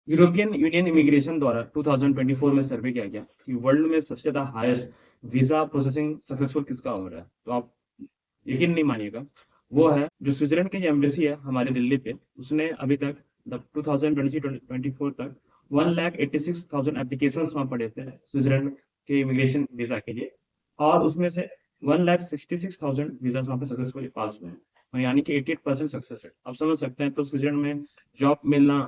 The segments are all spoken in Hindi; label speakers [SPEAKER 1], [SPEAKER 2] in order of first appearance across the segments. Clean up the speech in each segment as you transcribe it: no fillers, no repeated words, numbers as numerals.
[SPEAKER 1] यूरोपियन यूनियन इमिग्रेशन द्वारा 2024 में सर्वे किया गया कि वर्ल्ड में सबसे ज्यादा हाईएस्ट वीजा प्रोसेसिंग सक्सेसफुल किसका हो रहा है। तो आप यकीन नहीं मानिएगा, वो है जो स्विट्जरलैंड की एम्बेसी है हमारे दिल्ली पे। उसने अभी तक 2023-24 तक 1,86,000 एप्लीकेशन वहां पड़े थे स्विट्जरलैंड के इमिग्रेशन वीजा के लिए, और उसमें से 1,66,000 वीजा वहां पे सक्सेसफुली पास हुए हैं, और यानी कि 88% सक्सेस रेट। आप समझ सकते हैं तो स्विट्जरलैंड में जॉब मिलना,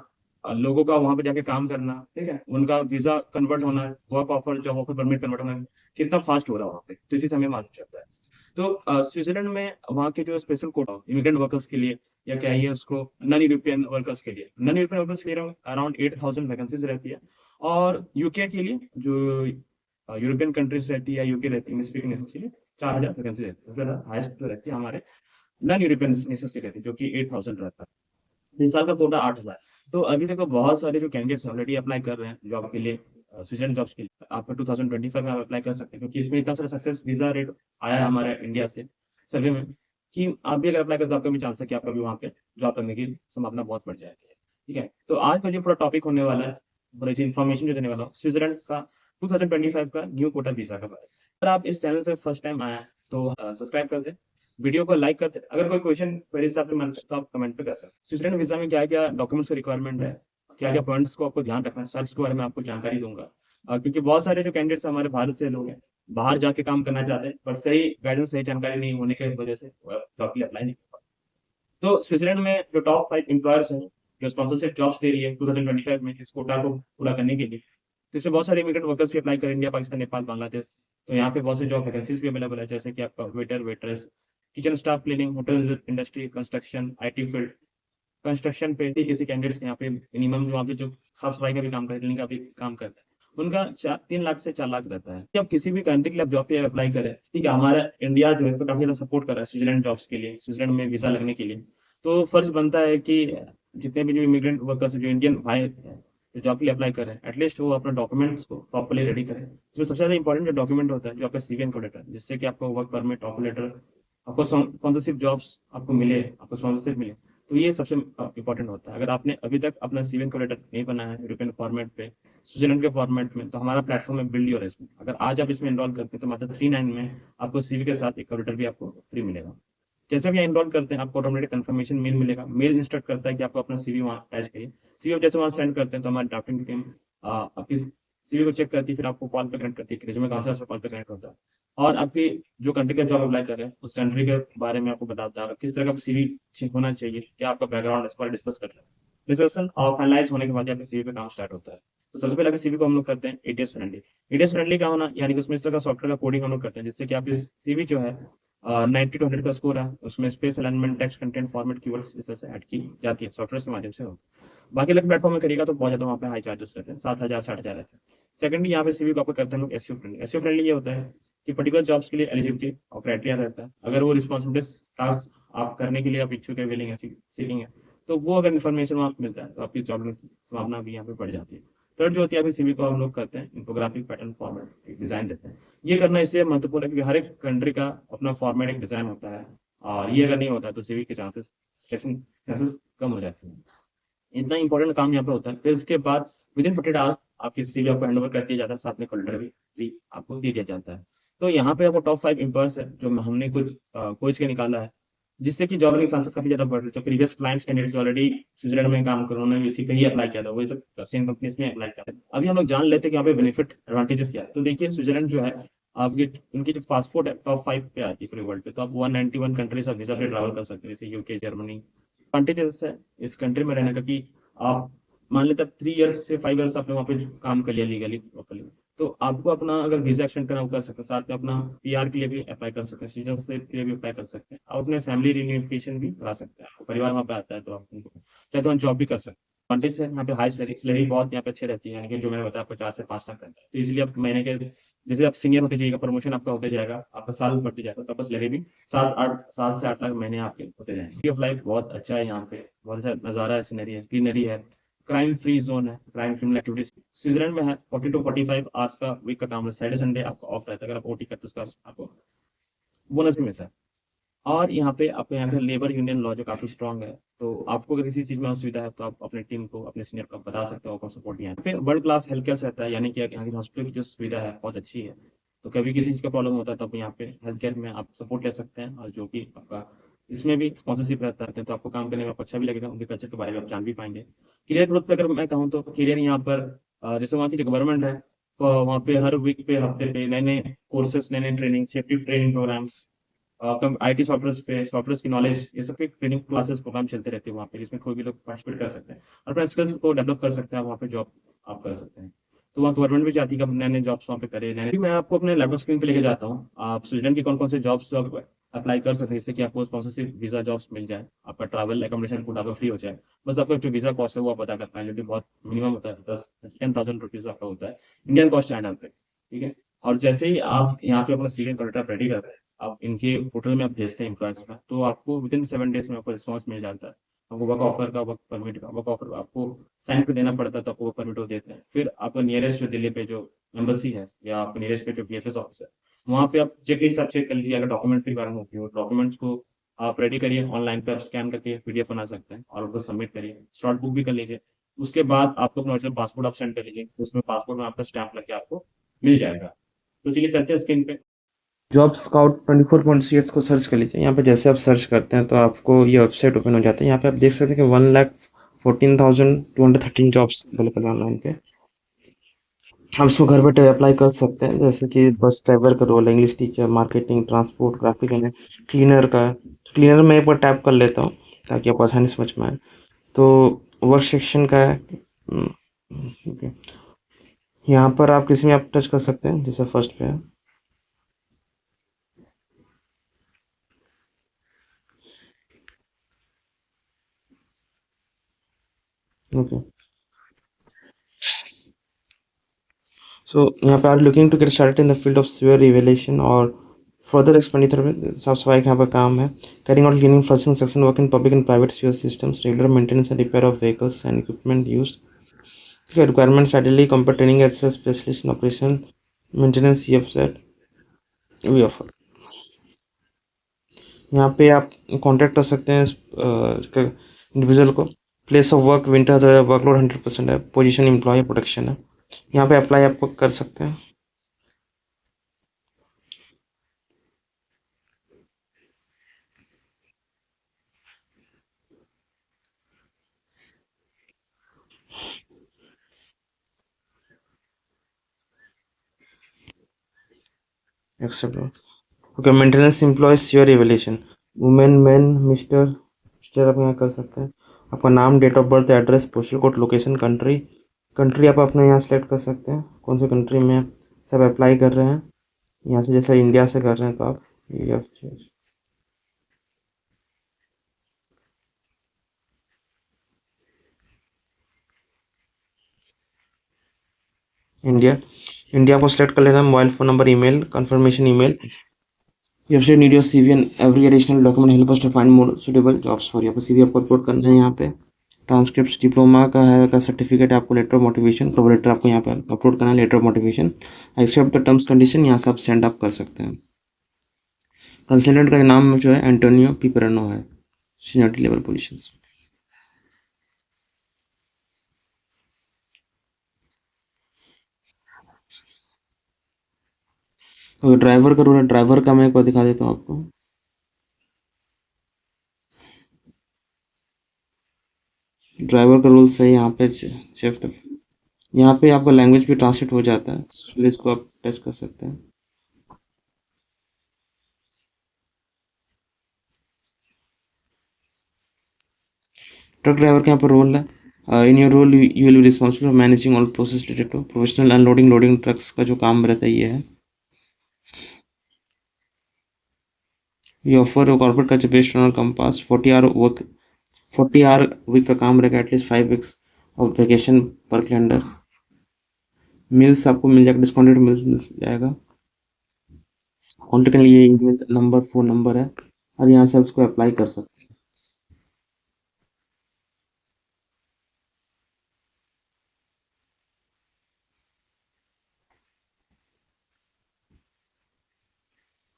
[SPEAKER 1] लोगों का वहां पे जाके काम करना, ठीक है, उनका वीजा कन्वर्ट होना, work offer, job offer permit convert होना कितना फास्ट हो रहा है वहाँ पे, तो इसी से हमें मालूम चलता है। तो स्विट्जरलैंड में वहाँ के जो स्पेशल कोटा इमिग्रेंट वर्कर्स के लिए, या क्या है उसको, नॉन यूरोपियन वर्कर्स के लिए, नॉन यूरोपियन वर्कर्स के लिए अराउंड 8,000 वैकेंसीज रहती है। और यूके के लिए, जो यूरोपियन कंट्रीज रहती है, यूके रहती है स्पीकिंग नेशंस के लिए 4,000 वैकेंसी रहती है। हाईएस्ट जो रहती है हमारे नॉन यूरोपियन नेशंस की रहती है, जो कि 8,000 रहता है। इस साल का कोटा 8,000। तो अभी तक तो बहुत सारे जो कैंडिडेट्स ऑलरेडी अप्लाई कर रहे हैं जॉब के लिए, स्विट्जरलैंड जॉब्स के लिए। आप 2025 में अप्लाई कर सकते हैं, क्योंकि इसमें इतना सारा सक्सेस वीजा रेट आया है हमारे इंडिया से सर्वे में, कि आप भी अगर अप्लाई करते तो आपका भी चांस है कि आपका भी वहाँ पे जॉब करने की संभावना बहुत बढ़ जाती है। ठीक है, तो आज का जो पूरा टॉपिक होने वाला है, पूरा जो इन्फॉर्मेशन जो देने वाला हूँ स्विट्जरलैंड का 2025 का न्यू कोटा वीजा का बारे में। अगर आप इस चैनल पे फर्स्ट टाइम आए हैं तो सब्सक्राइब कर दें, वीडियो को लाइक करते। अगर कोई क्वेश्चन मेरे हिसाब से मन तो आप कमेंट पे कर सकते हैं। स्विट्जरलैंड वीजा में क्या क्या डॉक्यूमेंट्स की रिक्वायरमेंट है, क्या क्या पॉइंट्स को आपको ध्यान रखना है, सब इसके बारे में आपको जानकारी दूंगा। क्योंकि बहुत सारे जो कैंडिडेट्स हमारे भारत से लोग हैं, बाहर जाके काम करना चाहते हैं, पर सही गाइडेंस, सही जानकारी नहीं होने की वजह से जॉब के लिए अप्लाई नहीं कर पाते। तो स्विट्जरलैंड में जो टॉप 5 एम्प्लॉयर्स हैं जो स्पॉन्सरशिप जॉब्स दे रही है 2025 में इस कोटा को पूरा करने के लिए, तो इसमें बहुत सारे इमिग्रेंट वर्कर्स भी अप्लाई कर, इंडिया, पाकिस्तान, नेपाल, बांग्लादेश। तो यहाँ पे बहुत से जॉब वैकेंसीज भी अवेलेबल है, जैसे कि आपका waiter, waiters, kitchen staff, cleaning, hotel industry, construction, IT field. Construction पे भी किसी कैंडिडेट्स यहाँ पे मिनिमम जो वहाँ पे जो साफ सफाई का भी काम करते हैं, का भी काम करते हैं, उनका 3 लाख से 4 लाख रहता है। कि आप किसी भी कंट्री के लिए आप जॉब पे अप्लाई करें, ठीक है, हमारा इंडिया जो है तो काफी ज्यादा सपोर्ट कर रहा है स्विट्जरलैंड जॉब्स के लिए, स्विट्जरलैंड में वीजा लगने के लिए। तो फर्ज बनता है कि जितने भी जो इमिग्रेंट वर्कर्स, जो इंडियन भाई जो जॉब के लिए अप्लाई कर रहे हैं, एटलीस्ट वो अपने डॉक्यूमेंट्स को प्रॉपर्ली रेडी करें। तो सबसे ज्यादा इंपॉर्टेंट जो डॉक्यूमेंट होता है, जो आपका सीवी एंड लेटर, जिससे कि आपको वर्क परमिट, ऑफर लेटर, आपको स्पॉन्सरशिप जॉब्स आपको मिले, आपको स्पॉन्सरशिप मिले। तो ये सबसे इंपॉर्टेंट होता है। अगर आपने अभी तक अपना सीवी एंड लेटर नहीं बनाया है यूरोपियन फॉर्मेट पे, स्विट्जरलैंड के फॉर्मेट में, तो हमारा प्लेटफॉर्म है बिल्ड योर रेज्यूमे। अगर आज आप इसमें एनरोल करते हैं तो मात्र 39 में आपको सीवी के साथ एक कवर लेटर भी आपको फ्री मिलेगा। जैसे भी एनरोल करते हैं आपको ऑटोमेटिक कंफर्मेशन मेल मिलेगा। मेल इंस्ट्रक्ट करता है कि आपको अपना सीवी वहाँ अटैच करिए। सीवी जैसे वहाँ सेंड करते हैं तो हमारी ड्राफ्टिंग टीम आपकी सीवी को चेक करती है, फिर आपको कॉल पे कनेक्ट करती है कि रिज्यूमे कहाँ से, आपसे कॉल पे कनेक्ट होता है, और आपकी जो कंट्री का जॉब अप्लाई कर रहे हैं उस कंट्री के बारे में आपको बताता है किस तरह का सीवी होना चाहिए, क्या आपका बैकग्राउंड, इस पर डिस्कस कर रहे हैं। डिस्कशन और फाइनलाइज होने के बाद आपके सीवी पे काम स्टार्ट होता है। तो सबसे पहले सीवी को हम लोग करते हैं एटीएस फ्रेंडली। एटीएस फ्रेंडली का होना यानी कि उसमें इस तरह का सॉफ्टवेयर का कोडिंग हम लोग करते हैं, जिससे कि आपकी सीवी जो है 90 to 100 का स्कोर है, उसमें space alignment, text content, format, keywords इस तरह से ऐड की जाती है सॉफ्टवेयर के माध्यम से हो। बाकी अलग प्लेटफॉर्म में करिएगा तो बहुत ज्यादा वहाँ पे हाई चार्जेस रहते हैं, 7,000 60,000 रहते हैं। सेकंडली यहाँ पे सीवी को आपको करते हैं लोग एसईओ फ्रेंडली। एसईओ फ्रेंडली ये होता है कि पर्टिकुलर जॉब्स के लिए एलिजिबिलिटी और क्राइटेरिया रहता है। अगर वो रिस्पॉन्सिबिलिटीज टास्क आप करने के लिए आप इच्छुक है, विलिंग है, सीकिंग है, तो वो अगर इन्फॉर्मेशन वहाँ पे मिलता है तो आपकी जॉब की संभावना भी यहाँ पे बढ़ जाती है। थर्ड जो होती है, अभी सीवी को हम लोग करते हैं इन्फोग्राफिक पैटर्न फॉर्मेट डिजाइन देते हैं। ये करना इसलिए महत्वपूर्ण है क्योंकि हर एक कंट्री का अपना फॉर्मेट एक डिजाइन होता है, और ये अगर नहीं होता है तो सीवी के चांसेस सिलेक्शन चांसेस कम हो जाते हैं। इतना इंपॉर्टेंट काम यहाँ पे होता है। फिर उसके बाद विद इन 48 आवर्स आपकी सीवी आपको हैंड ओवर कर दिया जाता है, साथ में कॉलेटर भी आपको दे दिया जाता है। तो यहाँ पे आपको टॉप 5 एम्प्लॉयर्स है जो हमने कुछ खोज के निकाला है, जिससे कि जॉब के चांसेस काफी ज्यादा बढ़ रहे हैं। जो previous clients candidates already Switzerland में काम कर रहे हैं, उन्होंने इसी पे ही अप्लाई किया था, वही सब सेम कंपनीज में अप्लाई किया था। अभी हम लोग जान लेते हैं कि यहाँ पे बेनिफिट एडवांटेजेस क्या है। तो देखिए स्विट्जरलैंड जो है, आपकी उनकी जो पासपोर्ट है टॉप 5 पे आती है पूरे वर्ल्ड पे। तो आप 191 कंट्रीज आप वीजा पे ट्रैवल कर सकते हैं, जैसे यूके, जर्मनी। एडवांटेजेस है इस कंट्री में रहने का कि आप मान लेते 3 इयर्स से 5 इयर्स आपने वहाँ पे काम कर लिया लीगली प्रॉपर्ली, तो आपको अपना अगर वीजा एक्सटेंड करना वो कर सकते हैं, साथ में अपना पीआर के लिए भी अप्लाई कर सकते हैं, सिटीजनशिप के लिए भी अप्लाई कर सकते हैं, और अपने फैमिली रियूनिफिकेशन भी करा सकते हैं। आपको परिवार वहाँ पे आता है तो आप उनको चाहे तो जॉब भी कर सकते हैं। एडवांटेज है यहाँ पे हाई सैलरी बहुत यहाँ पे अच्छी रहती है, यानी कि जो मैंने बताया 50 से 5 लाख रहता है। तो इसलिए आप महीने के जैसे आप सीनियर होते जाइएगा, प्रमोशन आपका होते जाएगा, आपका साल बढ़ते जाएगा, तो आपका सैलरी भी 7 से 8 लाख महीने आपके होते जाएंगे। ऑफ लाइफ बहुत अच्छा है यहाँ पे, बहुत अच्छा नजारा है, सीनरी है, ग्रीनरी है, क्राइम फ्री जोन है, क्राइम फ्री एक्टिविटीज स्विट्जरलैंड में है। 40 to 45 आवर्स का वीक का काम है, सैटरडे संडे आपको ऑफ रहता है। अगर आप ओटी करते हो उसका आपको बोनस भी मिलता है। और यहाँ पे आपके यहाँ का लेबर यूनियन लॉ जो काफी स्ट्रांग है, तो आपको अगर किसी चीज़ में असुविधा है तो आप अपने टीम को, अपने सीनियर को बता सकते हो, आपको सपोर्ट यहाँ पे वर्ल्ड क्लास हेल्थ केयर रहता है, यानी कि यहाँ की हॉस्पिटल की जो सुविधा है बहुत अच्छी है। तो कभी किसी चीज़ का प्रॉब्लम होता है तो आप यहाँ पे हेल्थ केयर में आप सपोर्ट ले सकते हैं, और जो कि आपका इसमें भी स्पॉन्सरशिप रहता है, तो आपको काम करने में आपको अच्छा भी लगेगा, उनके कल्चर के बारे में आप जान भी पाएंगे। करियर ग्रोथ पे अगर मैं कहूँ तो करियर यहाँ पर जैसे वहाँ की जो गवर्नमेंट है, तो वहाँ पे हर वीक पे, हफ्ते पे नए नए कोर्सेस, नए नए ट्रेनिंग, सेफ्टी ट्रेनिंग प्रोग्राम्स, कम आईटी सॉफ्टवेयर की नॉलेज, ये सब की ट्रेनिंग क्लासेस प्रोग्राम चलते रहते हैं वहाँ पे, जिसमें कोई भी लोग पार्टिसिपेट कर सकते हैं और अपने स्किल्स को डेवलप कर सकते हैं, वहाँ पे जॉब आप कर सकते हैं। तो वहाँ गवर्नमेंट भी चाहती है कि नए नए जॉब्स वहाँ पे करें। मैं आपको अपने लैपटॉप स्क्रीन पे लेके जाता हूँ, आप स्वीडन की कौन कौन से जॉब्स अप्लाई कर सकते हैं, जिससे कि आपको स्पॉन्सरशिप वीजा जॉब्स मिल जाए, आपका ट्रैवल एकोमोडेशन फूड आपका फ्री हो जाए। बस आपका जो वीजा कॉस्ट है वो आप पता कर पाएंगे, जो कि बहुत मिनिमम होता है, 10,000 रुपीज आपका होता है, इंडियन कॉस्ट स्टैंडर्ड पे। ठीक है। और जैसे ही आप यहाँ पे अपना सीवी कॉन्ट्रैक्ट रेडी करते हैं, आप इनके पोर्टल में आप भेजते हैं एम्प्लॉयज का, तो आपको विद इन 7 डेज में आपको रिस्पॉन्स मिल जाता है। आपको वर्क ऑफर का, वर्क परमिट का, वर्क ऑफर आपको साइन पे देना पड़ता है, तो आपको वर्क परमिट वो देते हैं। फिर आपका नियरेस्ट जो दिल्ली पे जो एम्बेसी है, या आपके नियरेस्ट पे जो पीएफएस ऑफिस है, वहाँ पे आप चेकलिस्ट आप चेक कर लीजिए, अगर डॉक्यूमेंट्स की रिक्वायरमेंट होती है, डॉक्यूमेंट्स को आप रेडी करिए, ऑनलाइन पे आप स्कैन करके पीडीएफ बना सकते हैं और उसको सबमिट करिए, स्लॉट बुक भी कर लीजिए। उसके बाद आपको अपना ओरिजिनल पासपोर्ट आप सेंड कर लीजिए, तो उसमें पासपोर्ट में आपका स्टैंप लग के आपको मिल जाएगा। तो चलिए चलते हैं स्क्रीन पे। जॉब स्काउट 24.cs को सर्च कर लीजिए। यहाँ पे जैसे आप सर्च करते हैं तो आपको ये वेबसाइट ओपन हो जाता है। यहाँ पे आप देख सकते हैं कि 1,14,213 जॉब्स अवेलेबल है ऑनलाइन पे। हम इसको घर बैठे अप्लाई कर सकते हैं, जैसे कि बस ड्राइवर का रोल है, English teacher, marketing, transport, graphic and cleaner का। क्लीनर में एक बार टैप कर लेता हूँ ताकि आपको आसानी समझ में आए। तो वर्क सेक्शन का है। ओके। यहाँ पर आप किसी में आप टच कर सकते हैं, जैसे फर्स्ट पे है। ओके। सो यहाँ पे are looking to get started in the field of sewer evaluation और फर्दर एक्सपेंडिचर में साफ सफाई का यहाँ पर काम है। Carrying out cleaning, flushing section, work in public and private sewer systems, regular maintenance and repair of vehicles and equipment used. ठीक है। Requirements ideally computer training as specialist in operation maintenance EF set we offer. यहाँ पे आप कांटेक्ट कर सकते हैं इंडिविजुअल को। Place of work winter, workload 100% है, पोजीशन एम्प्लॉय प्रोटेक्शन है। यहाँ पे अप्लाई आपको कर सकते हैं। Except. Okay. Maintenance employ your evaluation, women, man, mister, mister आप यहाँ कर सकते हैं। आपका नाम, date of birth, address, postal code, location, country. Country आप अपने यहाँ सेलेक्ट कर सकते हैं, कौन सी कंट्री में सब अप्लाई कर रहे हैं। यहाँ से जैसे इंडिया से कर रहे हैं तो आप ये इंडिया। इंडिया को सिलेक्ट कर लेना। Mobile phone number, email, confirmation email. You have need your CV and every additional document help us to find more suitable jobs for you। आपको CV आपको अपलोड करना है यहाँ पे। ट्रांसक्रिप्ट, डिप्लोमा का है का सर्टिफिकेट, आपको letter of motivation, cover letter आपको यहाँ पे अपलोड करना है, letter of motivation, accept the terms condition, यहाँ से आप सेंड अप कर सकते हैं। कंसल्टेंट का नाम जो है एंटोनियो पिपरनो है, सीनियरिटी लेवल पोजीशंस। तो ड्राइवर का रोल है, ड्राइवर का मैं एक बार दिखा देता हूँ आपको। ड्राइवर का रोल सही यहाँ पे सेफ। यहाँ पे आपका लैंग्वेज भी ट्रांसलेट हो जाता है, इसलिए इसको आप टच कर सकते हैं। ट्रक ड्राइवर का यहाँ पर रोल है। In your role you will be responsible for managing all process related to professional unloading loading trucks का जो काम रहता है ये है। ये ऑफर कॉर्पोरेट का based on compass 40 hour week का काम रहेगा, at least 5 weeks of vacation per calendar. Meals आपको मिल जाएगा, डिस्काउंटेड मील्स मिल जाएगा। कॉन्टेक्ट के लिए ईमेल नंबर, फ़ोन नंबर है, और यहाँ से आप इसको अप्लाई कर सकते हैं।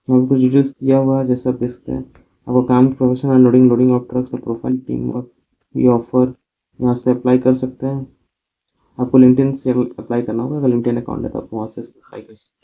[SPEAKER 1] यहाँ पे कुछ डिटेल्स दिया हुआ है, जैसे आप देख सकते हैं। आपका काम professional unloading loading of trucks, profile, team work,
[SPEAKER 2] ये ऑफ़र यहाँ से अप्लाई कर सकते हैं। आपको लिंक्डइन से अप्लाई करना होगा, अगर लिंक्डइन अकाउंट है तो आप वहाँ से अप्लाई कर सकते हैं।